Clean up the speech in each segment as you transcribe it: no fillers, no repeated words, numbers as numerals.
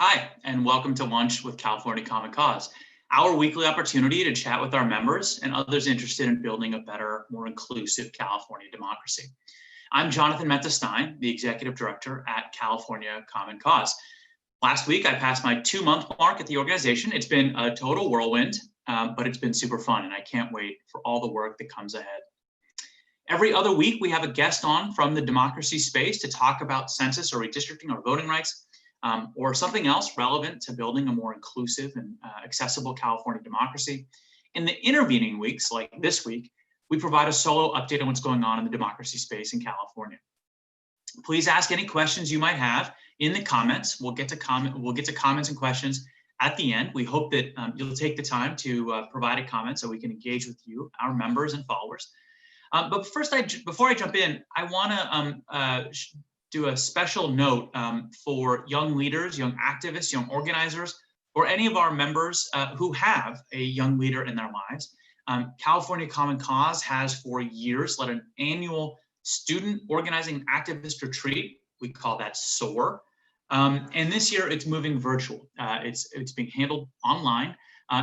Hi, and welcome to Lunch with California Common Cause, our weekly opportunity to chat with our members and others interested in building a better, more inclusive California democracy. I'm Jonathan Mehta Stein, the Executive Director at California Common Cause. Last week, I passed my 2-month mark at the organization. It's been a total whirlwind, but it's been super fun, and I can't wait for all the work that comes ahead. Every other week, we have a guest on from the democracy space to talk about census or redistricting or voting rights, or something else relevant to building a more inclusive and accessible California democracy. In the intervening weeks, like this week, we provide a solo update on what's going on in the democracy space in California. Please ask any questions you might have in the comments. We'll get to comments and questions at the end. We hope that you'll take the time to provide a comment so we can engage with you, our members and followers. But first, before I jump in, I want to do a special note for young leaders, young activists, young organizers, or any of our members who have a young leader in their lives. California Common Cause has for years led an annual student organizing activist retreat. We call that SOAR. And this year it's moving virtual. It's being handled online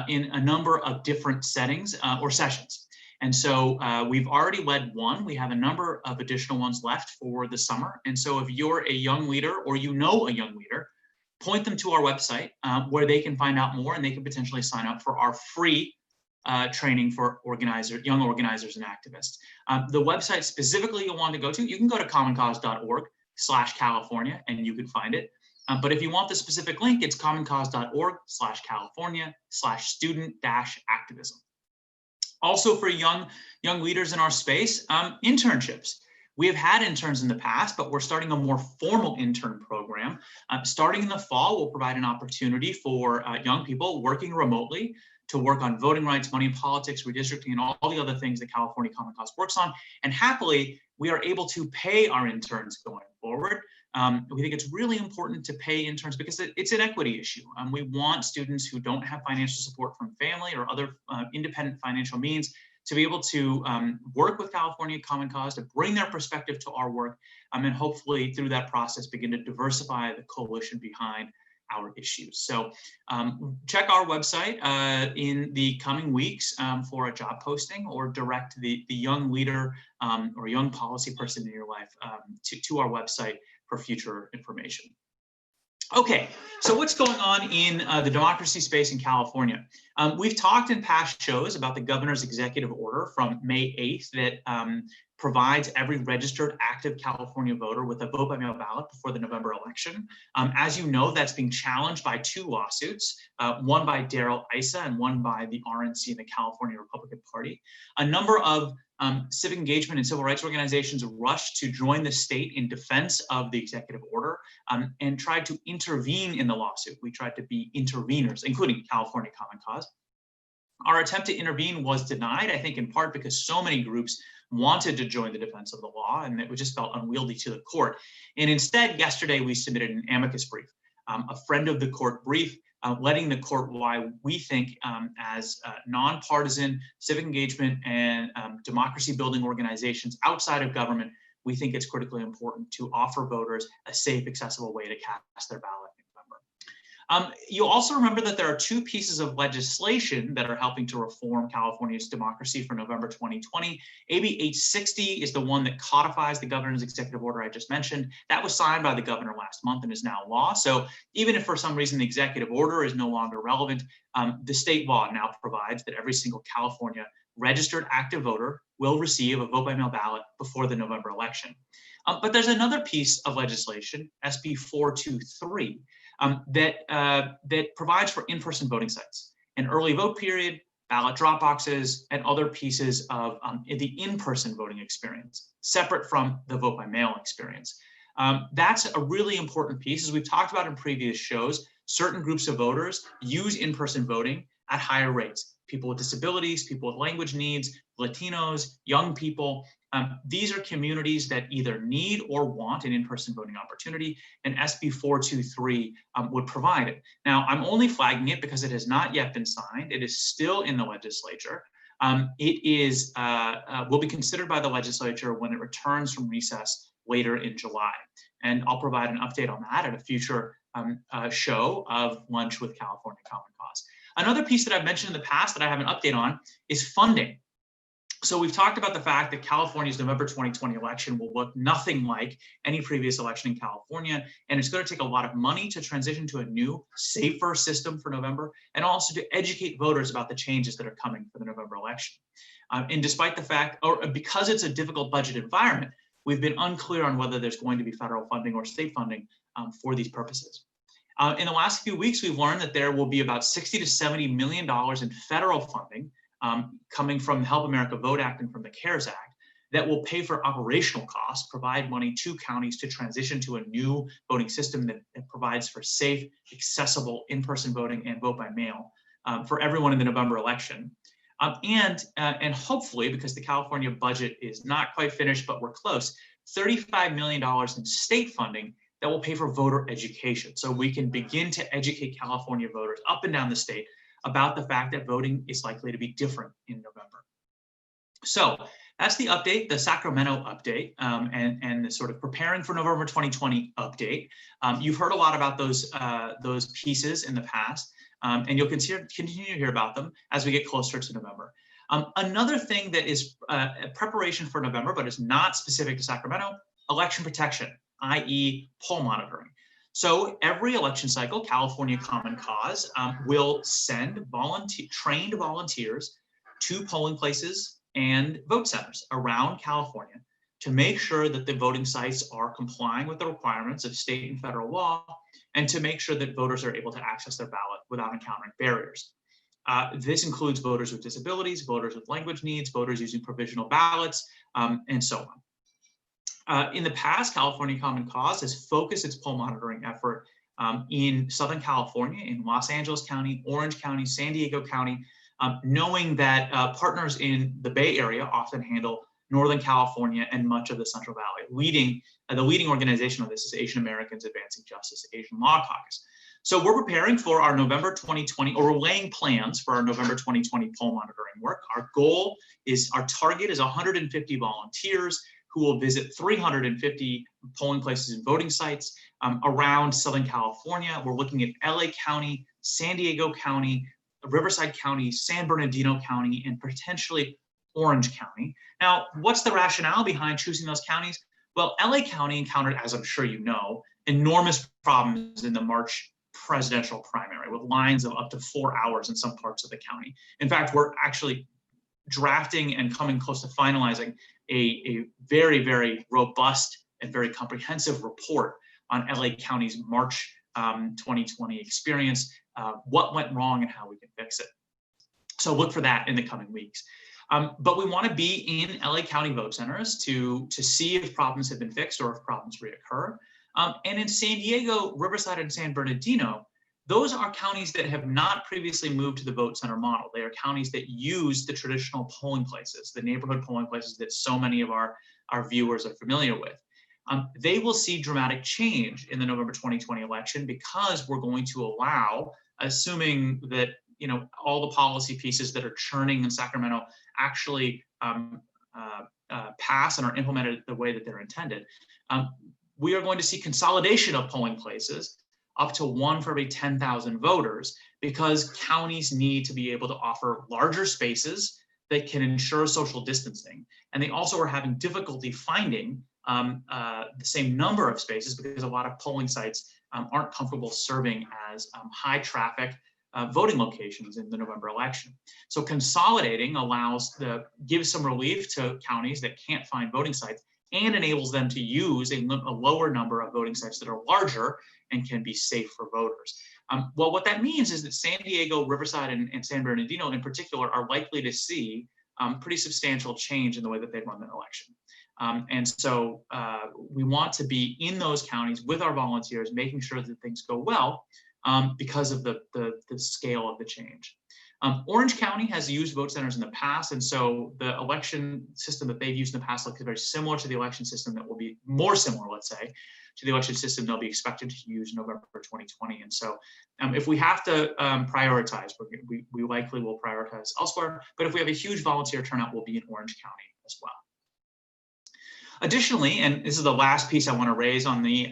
in a number of different settings or sessions. And so we've already led one. We have a number of additional ones left for the summer. And so if you're a young leader or you know a young leader, point them to our website where they can find out more and they can potentially sign up for our free training for young organizers and activists. The website specifically you'll want to go to, you can go to commoncause.org/California and you can find it. But if you want the specific link, it's commoncause.org/California/student-activism. Also for young leaders in our space, internships. We have had interns in the past, but we're starting a more formal intern program. Starting in the fall, we'll provide an opportunity for young people working remotely to work on voting rights, money in politics, redistricting, and all the other things that California Common Cause works on. And happily, we are able to pay our interns going forward. We think it's really important to pay interns because it's an equity issue. We want students who don't have financial support from family or other independent financial means to be able to work with California Common Cause, to bring their perspective to our work, and hopefully through that process begin to diversify the coalition behind our issues. So check our website in the coming weeks for a job posting, or direct the young leader or young policy person in your life to our website for future information. Okay, so what's going on in the democracy space in California? We've talked in past shows about the governor's executive order from May 8th that provides every registered active California voter with a vote by mail ballot before the November election. As you know, that's being challenged by 2 lawsuits, one by Darrell Issa and one by the RNC and the California Republican Party. A number of civic engagement and civil rights organizations rushed to join the state in defense of the executive order and tried to intervene in the lawsuit. We tried to be interveners, including California Common Cause. Our attempt to intervene was denied, I think in part because so many groups wanted to join the defense of the law, and it just felt unwieldy to the court. And instead, yesterday, we submitted an amicus brief, a friend of the court brief, letting the court why we think as nonpartisan civic engagement and democracy building organizations outside of government, we think it's critically important to offer voters a safe, accessible way to cast their ballot in November. You also remember that there are 2 pieces of legislation that are helping to reform California's democracy for November 2020. AB 860 is the one that codifies the governor's executive order I just mentioned. That was signed by the governor last month and is now law. So even if for some reason the executive order is no longer relevant, the state law now provides that every single California registered active voter will receive a vote by mail ballot before the November election. But there's another piece of legislation, SB 423, that provides for in-person voting sites, an early vote period, ballot drop boxes, and other pieces of the in-person voting experience, separate from the vote by mail experience. That's a really important piece. As we've talked about in previous shows, certain groups of voters use in-person voting at higher rates. People with disabilities, people with language needs, Latinos, young people. These are communities that either need or want an in-person voting opportunity, and SB 423 would provide it. Now, I'm only flagging it because it has not yet been signed. It is still in the legislature. It will be considered by the legislature when it returns from recess later in July. And I'll provide an update on that at a future show of Lunch with California Common Cause. Another piece that I've mentioned in the past that I have an update on is funding. So we've talked about the fact that California's November 2020 election will look nothing like any previous election in California, and it's going to take a lot of money to transition to a new, safer system for November, and also to educate voters about the changes that are coming for the November election. And despite the fact, or because it's a difficult budget environment, we've been unclear on whether there's going to be federal funding or state funding for these purposes. In the last few weeks, we've learned that there will be about $60 to $70 million in federal funding coming from the Help America Vote Act and from the CARES Act that will pay for operational costs, provide money to counties to transition to a new voting system that provides for safe, accessible in-person voting and vote by mail for everyone in the November election. And hopefully, because the California budget is not quite finished, but we're close, $35 million in state funding that will pay for voter education. So we can begin to educate California voters up and down the state about the fact that voting is likely to be different in November. So that's the update, the Sacramento update, and the sort of preparing for November 2020 update. You've heard a lot about those pieces in the past, and you'll continue to hear about them as we get closer to November. Another thing that is a preparation for November, but is not specific to Sacramento, election protection, i.e. poll monitoring. So every election cycle, California Common Cause will send trained volunteers to polling places and vote centers around California to make sure that the voting sites are complying with the requirements of state and federal law, and to make sure that voters are able to access their ballot without encountering barriers. This includes voters with disabilities, voters with language needs, voters using provisional ballots, and so on. In the past, California Common Cause has focused its poll monitoring effort in Southern California, in Los Angeles County, Orange County, San Diego County, knowing that partners in the Bay Area often handle Northern California and much of the Central Valley. The leading organization of this is Asian Americans Advancing Justice, Asian Law Caucus. So we're preparing for our November 2020, or we're laying plans for our November 2020 poll monitoring work. Our target is 150 volunteers who will visit 350 polling places and voting sites around Southern California. We're looking at LA County, San Diego County, Riverside County, San Bernardino County, and potentially Orange County. Now, what's the rationale behind choosing those counties? Well, LA County encountered, as I'm sure you know, enormous problems in the March presidential primary, with lines of up to 4 hours in some parts of the county. In fact, we're actually drafting and coming close to finalizing a very, very robust and very comprehensive report on LA County's March 2020 experience, what went wrong and how we can fix it. So look for that in the coming weeks. But we want to be in LA County vote centers to see if problems have been fixed or if problems reoccur. And in San Diego, Riverside, and San Bernardino, those are counties that have not previously moved to the vote center model. They are counties that use the traditional polling places, the neighborhood polling places that so many of our viewers are familiar with. They will see dramatic change in the November 2020 election because we're going to allow, assuming that all the policy pieces that are churning in Sacramento actually pass and are implemented the way that they're intended, we are going to see consolidation of polling places up to one for every 10,000 voters, because counties need to be able to offer larger spaces that can ensure social distancing. And they also are having difficulty finding the same number of spaces because a lot of polling sites aren't comfortable serving as high traffic voting locations in the November election. So consolidating gives some relief to counties that can't find voting sites, and enables them to use a lower number of voting sites that are larger and can be safe for voters. Well, what that means is that San Diego, Riverside, and San Bernardino in particular are likely to see pretty substantial change in the way that they run their election. And so we want to be in those counties with our volunteers, making sure that things go well because of the scale of the change. Orange County has used vote centers in the past, and so the election system that they've used in the past looks very similar to the election system that will be more similar, let's say, to the election system they'll be expected to use in November 2020. And so if we have to prioritize, we likely will prioritize elsewhere, but if we have a huge volunteer turnout, we'll be in Orange County as well. Additionally, and this is the last piece I want to raise on the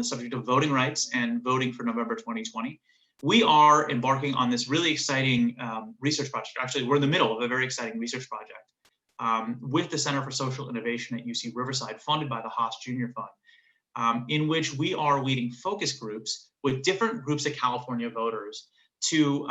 subject of voting rights and voting for November 2020, we are embarking on this really exciting research project. Actually, we're in the middle of a very exciting research project with the Center for Social Innovation at UC Riverside, funded by the Haas Junior Fund, in which we are leading focus groups with different groups of California voters to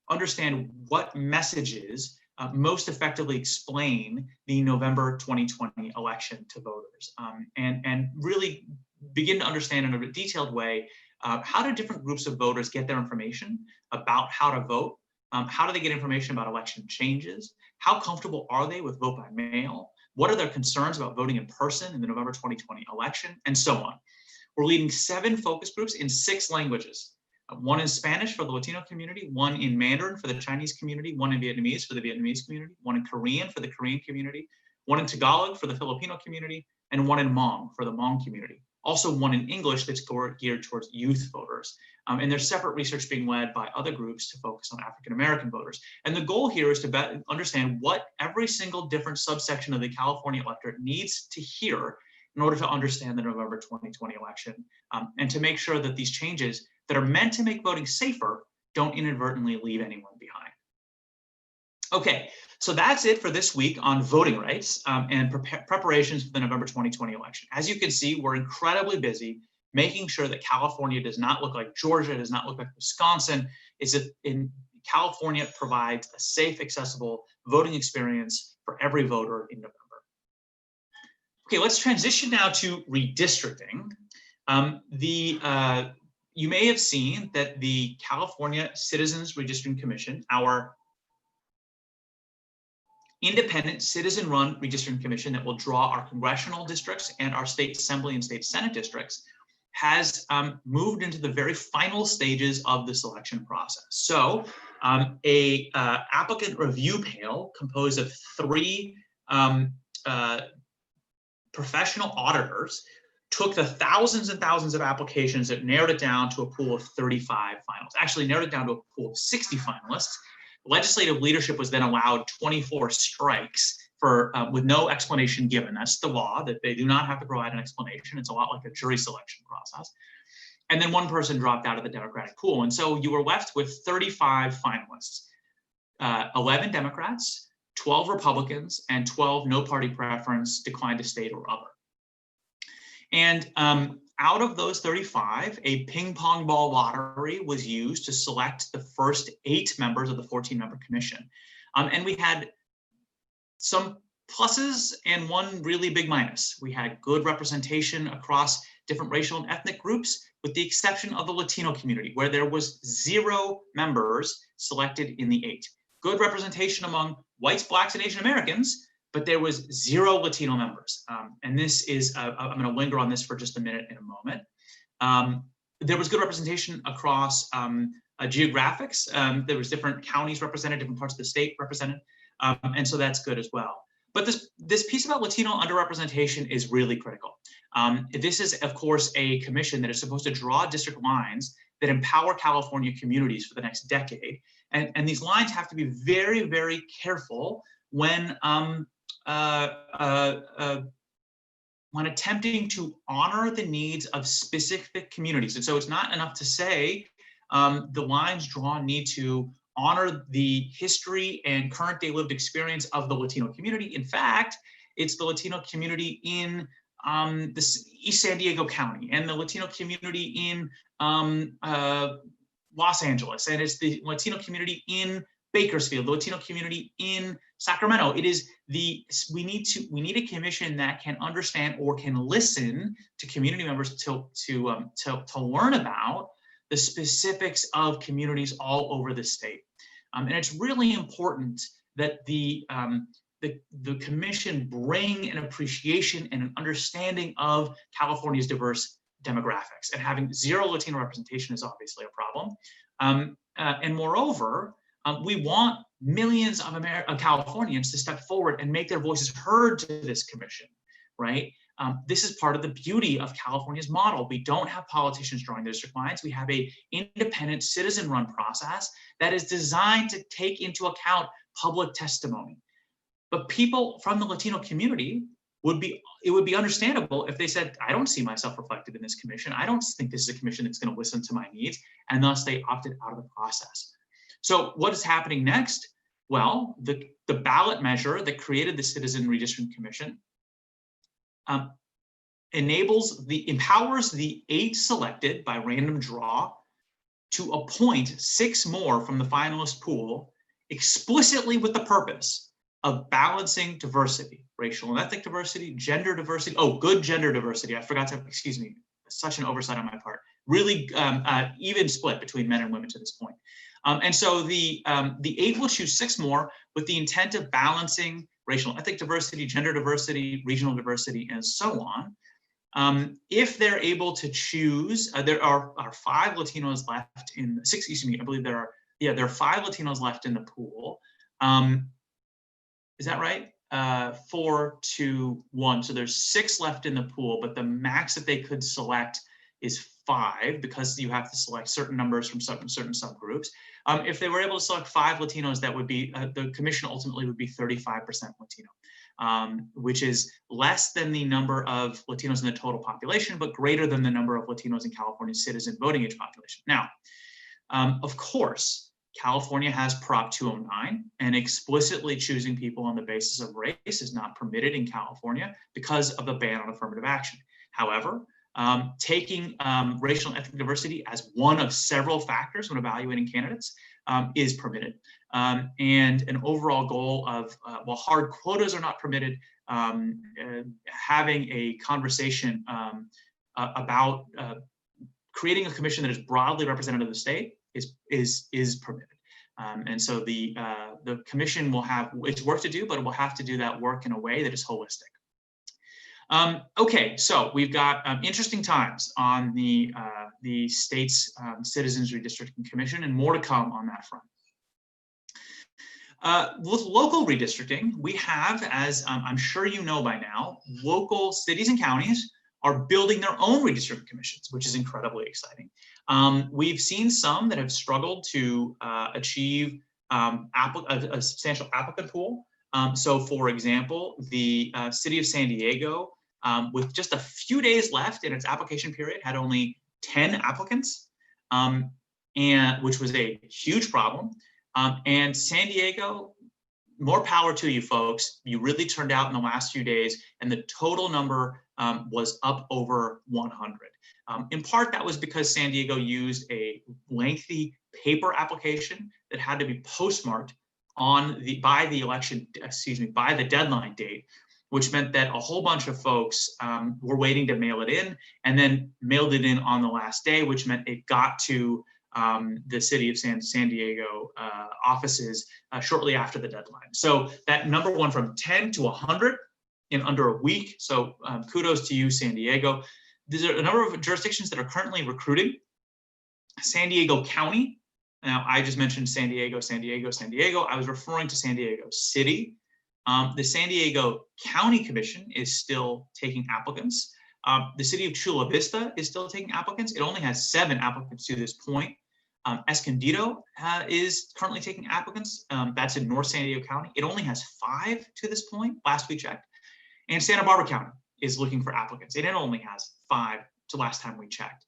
understand what messages most effectively explain the November 2020 election to voters, and really begin to understand in a detailed way how do different groups of voters get their information about how to vote, how do they get information about election changes, how comfortable are they with vote by mail, what are their concerns about voting in person in the November 2020 election, and so on. We're leading 7 focus groups in 6 languages. One in Spanish for the Latino community, one in Mandarin for the Chinese community, one in Vietnamese for the Vietnamese community, one in Korean for the Korean community, one in Tagalog for the Filipino community, and one in Hmong for the Hmong community. Also one in English that's geared towards youth voters. And there's separate research being led by other groups to focus on African-American voters. And the goal here is to understand what every single different subsection of the California electorate needs to hear in order to understand the November 2020 election, and to make sure that these changes that are meant to make voting safer don't inadvertently leave anyone behind. Okay, so that's it for this week on voting rights and preparations for the November 2020 election. As you can see, we're incredibly busy making sure that California does not look like Georgia, does not look like Wisconsin. California provides a safe, accessible voting experience for every voter in November. Okay, let's transition now to redistricting. You may have seen that the California Citizens Redistricting Commission, our independent citizen-run redistricting commission that will draw our congressional districts and our state assembly and state senate districts, has moved into the very final stages of the selection process. So a applicant review panel composed of 3 professional auditors took the thousands and thousands of applications that narrowed it down to a pool of 35 finalists, actually narrowed it down to a pool of 60 finalists. Legislative leadership was then allowed 24 strikes for with no explanation given. That's the law, that they do not have to provide an explanation. It's a lot like a jury selection process. And then 1 person dropped out of the Democratic pool. And so you were left with 35 finalists, 11 Democrats, 12 Republicans, and 12 no party preference, declined to state or other. And out of those 35, a ping pong ball lottery was used to select the first 8 members of the 14-member commission. And we had some pluses and 1 really big minus. We had good representation across different racial and ethnic groups, with the exception of the Latino community, where there was 0 members selected in the 8. Good representation among whites, blacks, and Asian Americans, but there was 0 Latino members. And this is, I'm going to linger on this for just a minute in a moment. There was good representation across geographics. There was different counties represented, different parts of the state represented. And so that's good as well. But this piece about Latino underrepresentation is really critical. This is, of course, a commission that is supposed to draw district lines that empower California communities for the next decade. And these lines have to be very, very careful when attempting to honor the needs of specific communities. And so it's not enough to say the lines drawn need to honor the history and current day lived experience of the Latino community. In fact, it's the Latino community in East San Diego County, and the Latino community in Los Angeles, and it's the Latino community in Bakersfield, the Latino community in Sacramento. It is we need a commission that can understand or can listen to community members to learn about the specifics of communities all over the state. And it's really important that the commission bring an appreciation and an understanding of California's diverse demographics. And having 0 Latino representation is obviously a problem. And moreover, we want millions of Californians to step forward and make their voices heard to this commission, right? This is part of the beauty of California's model. We don't have politicians drawing the district lines. We have an independent citizen-run process that is designed to take into account public testimony. But people from the Latino community it would be understandable if they said, I don't see myself reflected in this commission. I don't think this is a commission that's going to listen to my needs, and thus they opted out of the process. So what is happening next? Well, the ballot measure that created the Citizen Redistricting Commission empowers the 8 selected by random draw to appoint 6 more from the finalist pool, explicitly with the purpose of balancing diversity, racial and ethnic diversity, gender diversity. Oh, good gender diversity. I forgot to, excuse me, such an oversight on my part. Really even split between men and women to this point. And so the 8 will choose 6 more with the intent of balancing racial and ethnic diversity, gender diversity, regional diversity, and so on. If they're able to choose, there are 5 Latinos left in, 6, excuse me, I believe there are 5 Latinos left in the pool. Is that right? 4, 2, 1. So there's 6 left in the pool, but the max that they could select is 5 because you have to select certain numbers from certain subgroups. If they were able to select 5 Latinos, that would be, the commission ultimately would be 35% Latino, which is less than the number of Latinos in the total population, but greater than the number of Latinos in California's citizen voting age population. Now, of course, California has Prop 209, and explicitly choosing people on the basis of race is not permitted in California because of the ban on affirmative action. However, taking racial and ethnic diversity as one of several factors when evaluating candidates is permitted. And an overall goal of, while hard quotas are not permitted, having a conversation about creating a commission that is broadly representative of the state is permitted. And so the commission will have its work to do, but it will have to do that work in a way that is holistic. Okay, so we've got interesting times on the state's Citizens Redistricting Commission, and more to come on that front. With local redistricting, we have, as I'm sure you know by now, local cities and counties are building their own redistricting commissions, which is incredibly exciting. We've seen some that have struggled to achieve a substantial applicant pool. So for example, the city of San Diego, with just a few days left in its application period, had only 10 applicants, and which was a huge problem. And San Diego, more power to you folks. You really turned out in the last few days, and the total number was up over 100. In part, that was because San Diego used a lengthy paper application that had to be postmarked by the deadline date, which meant that a whole bunch of folks were waiting to mail it in, and then mailed it in on the last day, which meant it got to the city of San Diego offices shortly after the deadline. So that number went from 10 to 100 in under a week. So kudos to you, San Diego. There's a number of jurisdictions that are currently recruiting. San Diego County. Now, I just mentioned San Diego, San Diego, San Diego. I was referring to San Diego City. The San Diego County Commission is still taking applicants. The city of Chula Vista is still taking applicants. It only has 7 applicants to this point. Escondido is currently taking applicants. That's in North San Diego County. It only has 5 to this point, last we checked. And Santa Barbara County is looking for applicants. It only has 5 to last time we checked.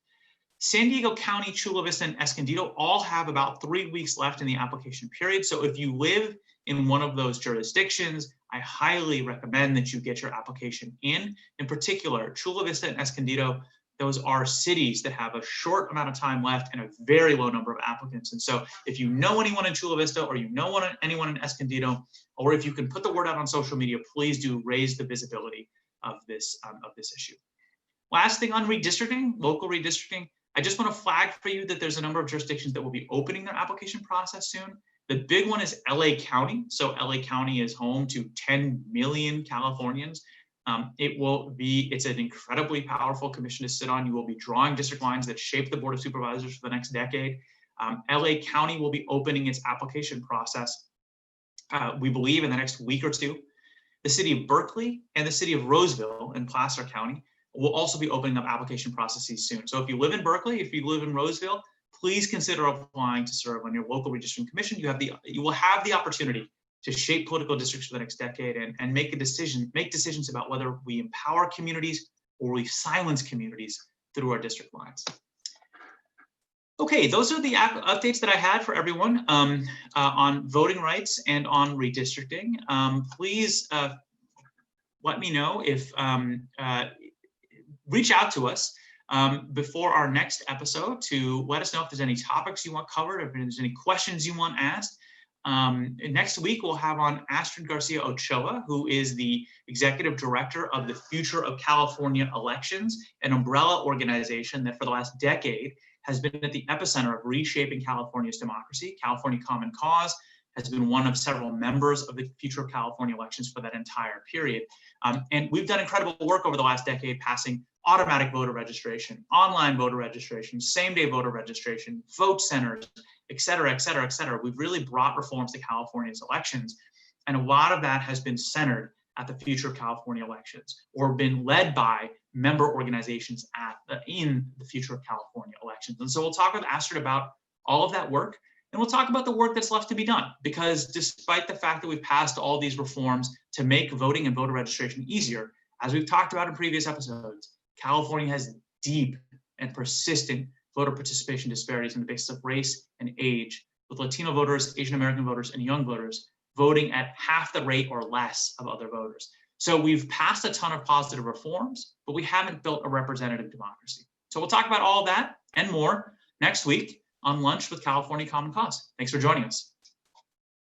San Diego County, Chula Vista, and Escondido all have about 3 weeks left in the application period. So if you live in one of those jurisdictions, I highly recommend that you get your application in. In particular, Chula Vista and Escondido, those are cities that have a short amount of time left and a very low number of applicants. And so if you know anyone in Chula Vista, or you know anyone in Escondido, or if you can put the word out on social media, please do raise the visibility of this issue. Last thing on redistricting, local redistricting, I just want to flag for you that there's a number of jurisdictions that will be opening their application process soon. The big one is LA County. So LA County is home to 10 million Californians. It's an incredibly powerful commission to sit on. You will be drawing district lines that shape the Board of Supervisors for the next decade. LA County will be opening its application process, we believe, in the next week or two. The city of Berkeley and the city of Roseville in Placer County will also be opening up application processes soon. So if you live in Berkeley, if you live in Roseville, please consider applying to serve on your local redistricting commission. You will have the opportunity to shape political districts for the next decade and make decisions about whether we empower communities or we silence communities through our district lines. Okay, those are the updates that I had for everyone on voting rights and on redistricting. Please let me know if, reach out to us before our next episode to let us know if there's any topics you want covered, if there's any questions you want asked. Next week, we'll have on Astrid Garcia Ochoa, who is the executive director of the Future of California Elections, an umbrella organization that for the last decade has been at the epicenter of reshaping California's democracy. California Common Cause has been one of several members of the Future of California Elections for that entire period. And we've done incredible work over the last decade, passing automatic voter registration, online voter registration, same-day voter registration, vote centers, et cetera, et cetera, et cetera. We've really brought reforms to California's elections. And a lot of that has been centered at the Future of California Elections, or been led by member organizations in the Future of California Elections. And so we'll talk with Astrid about all of that work, and we'll talk about the work that's left to be done, because despite the fact that we've passed all these reforms to make voting and voter registration easier, as we've talked about in previous episodes, California has deep and persistent voter participation disparities on the basis of race and age, with Latino voters, Asian American voters, and young voters voting at half the rate or less of other voters. So we've passed a ton of positive reforms, but we haven't built a representative democracy. So we'll talk about all of that and more next week on Lunch with California Common Cause. Thanks for joining us.